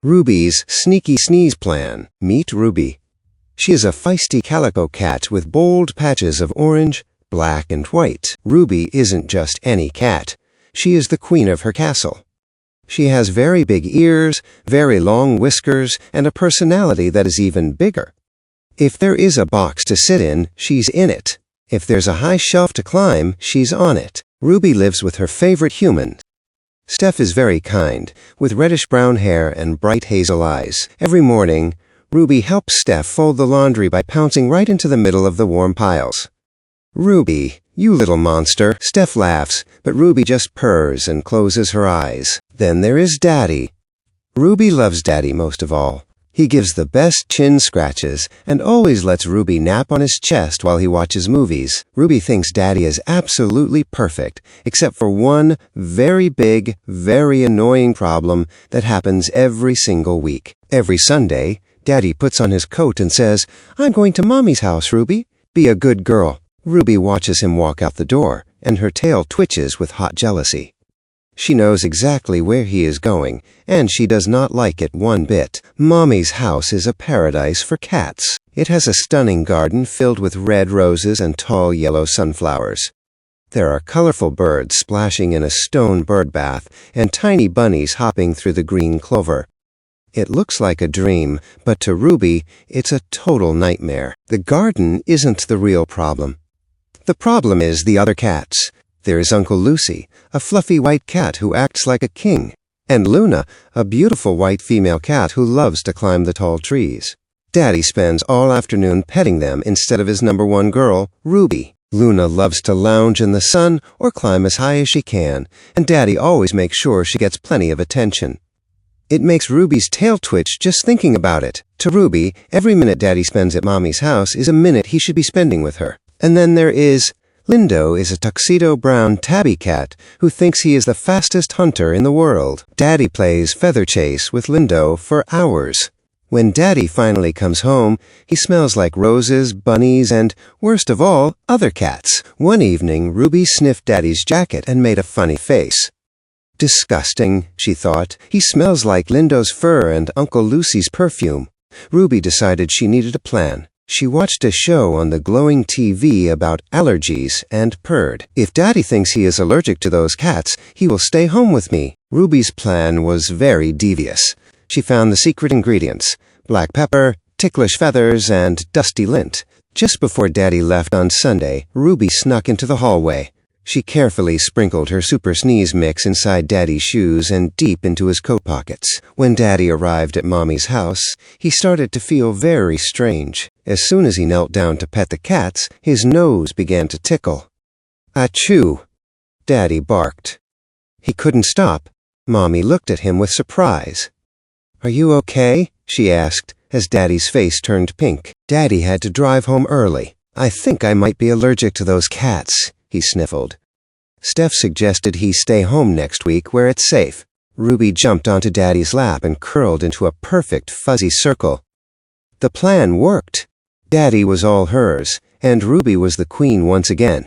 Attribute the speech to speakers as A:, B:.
A: Ruby's sneaky sneeze plan. Meet Ruby. She is a feisty calico cat with bold patches of orange, black, and white. Ruby isn't just any cat. She is the queen of her castle. She has very big ears, very long whiskers, and a personality that is even bigger. If there is a box to sit in, she's in it. If there's a high shelf to climb, she's on it. Ruby lives with her favorite human. Steph is very kind, with reddish-brown hair and bright hazel eyes. Every morning, Ruby helps Steph fold the laundry by pouncing right into the middle of the warm piles. "Ruby, you little monster," Steph laughs, but Ruby just purrs and closes her eyes. Then there is Daddy. Ruby loves Daddy most of all. He gives the best chin scratches and always lets Ruby nap on his chest while he watches movies. Ruby thinks Daddy is absolutely perfect, except for one very big, very annoying problem that happens every single week. Every Sunday, Daddy puts on his coat and says, "I'm going to Mommy's house, Ruby. Be a good girl." Ruby watches him walk out the door, and her tail twitches with hot jealousy. She knows exactly where he is going, and she does not like it one bit. Mommy's house is a paradise for cats. It has a stunning garden filled with red roses and tall yellow sunflowers. There are colorful birds splashing in a stone bird bath, and tiny bunnies hopping through the green clover. It looks like a dream, but to Ruby, it's a total nightmare. The garden isn't the real problem. The problem is the other cats. There is Uncle Lucy, a fluffy white cat who acts like a king, and Luna, a beautiful white female cat who loves to climb the tall trees. Daddy spends all afternoon petting them instead of his number one girl, Ruby. Luna loves to lounge in the sun or climb as high as she can, and Daddy always makes sure she gets plenty of attention. It makes Ruby's tail twitch just thinking about it. To Ruby, every minute Daddy spends at Mommy's house is a minute he should be spending with her. And then there is Lindo is a tuxedo-brown tabby cat who thinks he is the fastest hunter in the world. Daddy plays feather chase with Lindo for hours. When Daddy finally comes home, he smells like roses, bunnies, and, worst of all, other cats. One evening, Ruby sniffed Daddy's jacket and made a funny face. "Disgusting," she thought. "He smells like Lindo's fur and Uncle Lucy's perfume." Ruby decided she needed a plan. She watched a show on the glowing TV about allergies and purred. "If Daddy thinks he is allergic to those cats, he will stay home with me." Ruby's plan was very devious. She found the secret ingredients: black pepper, ticklish feathers, and dusty lint. Just before Daddy left on Sunday, Ruby snuck into the hallway. She carefully sprinkled her super sneeze mix inside Daddy's shoes and deep into his coat pockets. When Daddy arrived at Mommy's house, he started to feel very strange. As soon as he knelt down to pet the cats, his nose began to tickle. "Achoo!" Daddy barked. He couldn't stop. Mommy looked at him with surprise. "Are you okay?" she asked, as Daddy's face turned pink. Daddy had to drive home early. "I think I might be allergic to those cats," he sniffled. Steph suggested he stay home next week where it's safe. Ruby jumped onto Daddy's lap and curled into a perfect fuzzy circle. The plan worked. Daddy was all hers, and Ruby was the queen once again.